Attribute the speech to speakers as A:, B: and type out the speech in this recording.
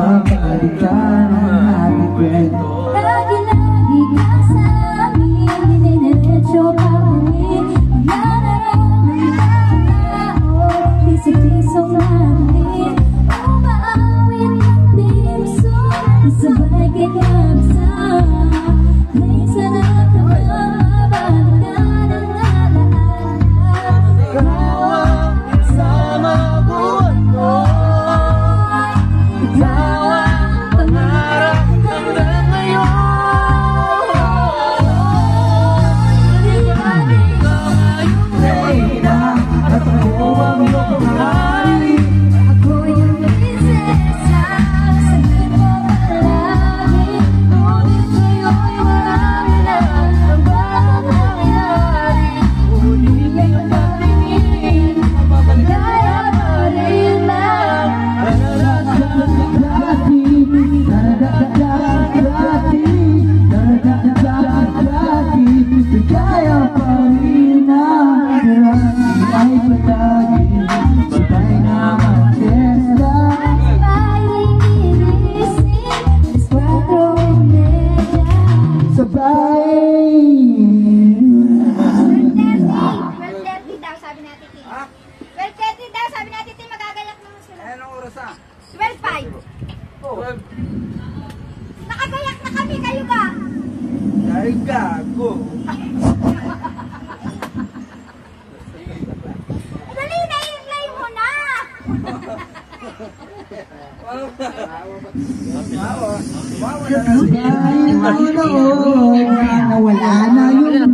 A: mabalikan ang ating kwento.
B: Lagi-lagi ka sa amin, dinidiretso pa uwi. Yan ang tao, piso-pisong natin. Umaawit ng timso, sabay kinabsa. May sarap na mabalikan ang alaala.
A: Sa mabuhat ko, ikaw ang pangarap hanggang ngayon. Ikaw ngayong reyna at ako ang iyong hari.
B: Ako yung prinsesa, sabihin mo palagi. Ngunit sa'yo'y marami na ang bagong nangyari. Ngunit ngayon natingin, kaya pa rin lang.
A: Kaya pa rin ang ay patagin, sabay na mag-testa.
B: Sabay gigising, alas 4:30.
A: Sabay
C: 12:30 daw, sabi ni Ate Ting. 12:30 daw, sabi ni Ate Ting, magagayak naman sila.
A: Anong oras na?
C: 12:05.
A: 12.
C: Nakagayak na kami, kayo ba?
A: Ay, gago.
C: Dali na, i-play mo na.
A: Nawala na yung